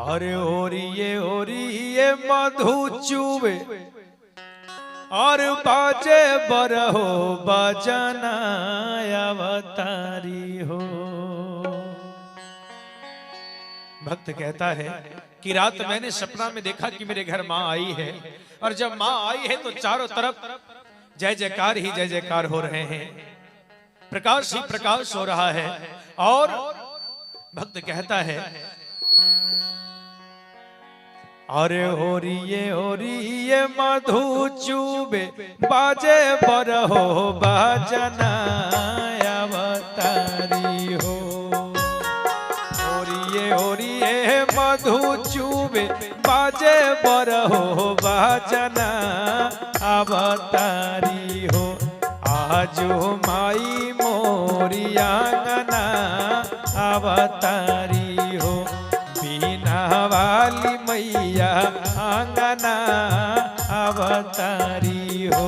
अरे ओरिए मधु चूवे और बाजे बरहो बजना अवतारी हो। भक्त कहता है कि रात मैंने सपना में देखा कि मेरे घर माँ आई है, और जब माँ आई है तो चारों तरफ जय जयकार ही जय जयकार हो रहे हैं, प्रकाश ही प्रकाश हो रहा है। और भक्त कहता है अरे ओरिए मधु चूबे बाजे बरहो बाजना अवतारी हो। ओरिए मधु चूबे बाजे बरहो बाजना अवतारी हो। आजो माई मोरी आंगना अवतारी हो। बीना वाली मैया आंगना अवतारी हो।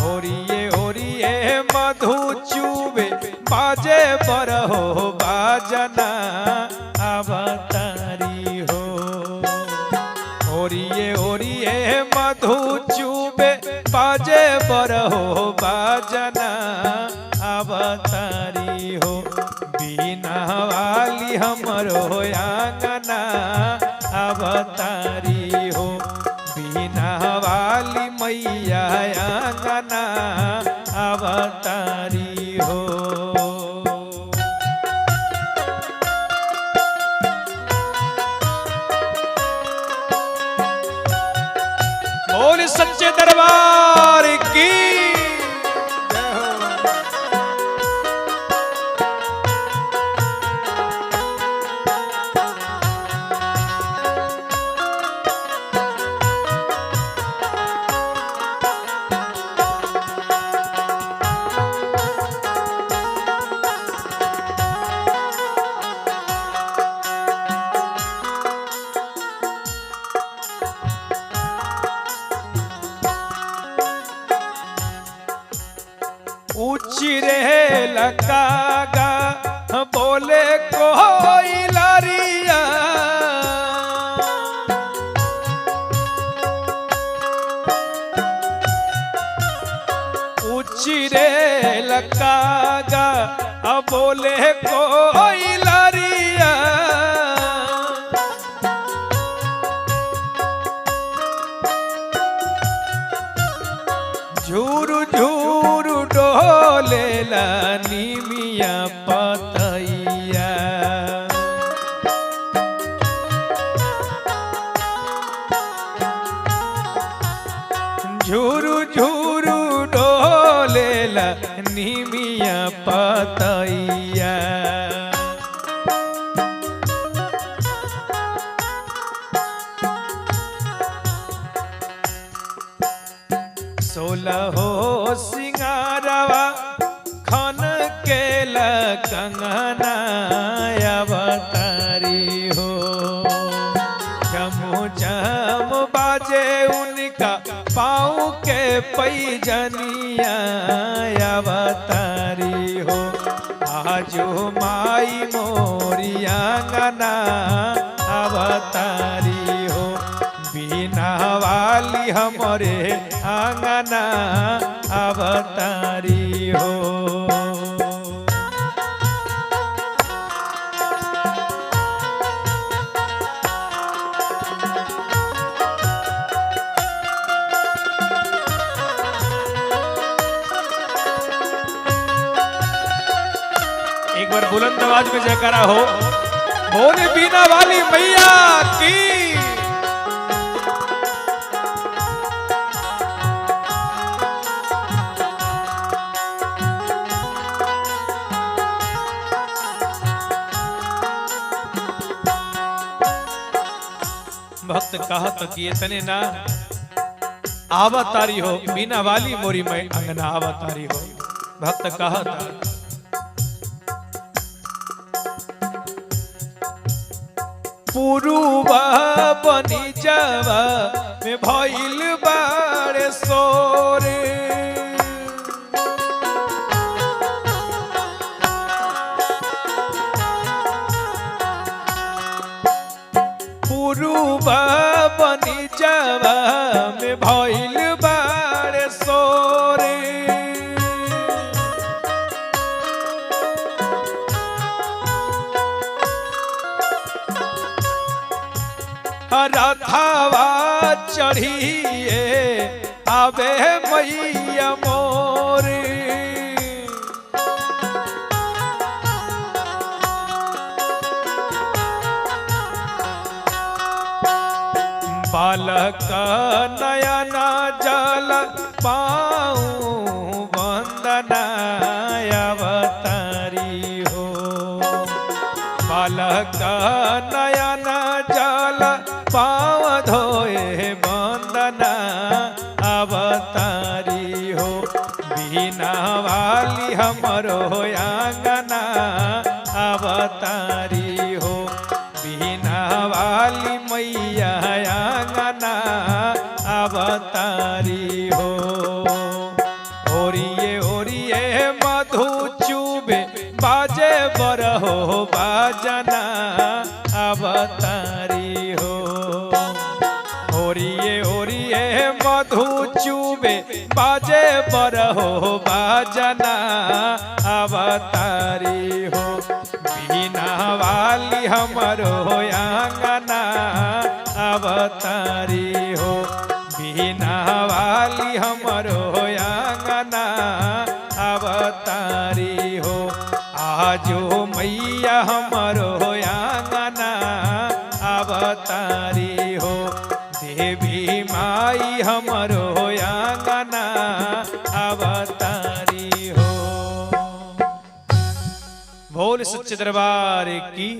ओरिए मधु चूबे बाजे बरहो बाजना अवतारी हो। ओरिए मधु चूबे बाजे बरहो बाजना अवतारी हो। बीना वाली हमरो आंगना अवतारी हो। बीना वाली मैया आंगना अवतारी हो। बोल सच्चे दरबार की जय हो। ऊंची रे लकागा बोले कोई लारिया। ऊंची रे लकागा बोले कोई लारिया। झूरू झूरू डोलेला नीमिया पतैया। झूरू झूरू डोलेला नीमिया पतैया। सोलहो सिंगारवा खन केला कंगना अवतारी हो। चमू चम बाजे उनका पाँव के पैजनिया अवतारी हो। आजो माई मोरी आंगना अवतारी हो। बीना वाली हमरे आंगना अवतारी हो। एक बार बुलंद आवाज में जयकारा हो। बोले बीना वाली मैया की। भक्त कहत कि इतने ना अवतारी हो। बीना वाली मोरी मैं अंगना अवतारी हो। भक्त कहत पुरुबा बनी जावा में भइल बाड़े सोरे। बनी जवा में भइल बारे सोरे रथवा चढ़िए आवे मैया मोरे बालक नयन जल पाऊं वंदना अवतारी हो बालक नयन जल पाव धोए वंदना अवतारी हो बीना वाली हमरो आंगना अवतारी हो बीना वाली मैया आंगना अवतारी हो ओरिए मधु चूबे बाजे बरहो बाजना अवतारी हो ओरिए मधु चूबे बाजे बरहो बाजना अवतारी हो बीना वाली हमरो आंगना अवतारी हो बीना वाली हमरो आंगना अवतारी हो आजो मैया हमरो आंगना अवतारी हो देवी माई हमरो आंगना अवतारी हो। बोल सच्चे दरबार की।